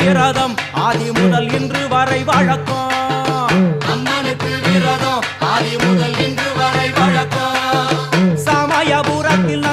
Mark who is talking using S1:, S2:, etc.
S1: விரதம் ஆதி முதல் இன்று வரை வழக்கம்.
S2: அம்மனுக்கு விரதம் ஆதி முதல் இன்று வரை வழக்கம்.
S1: சமயபுரத்தில்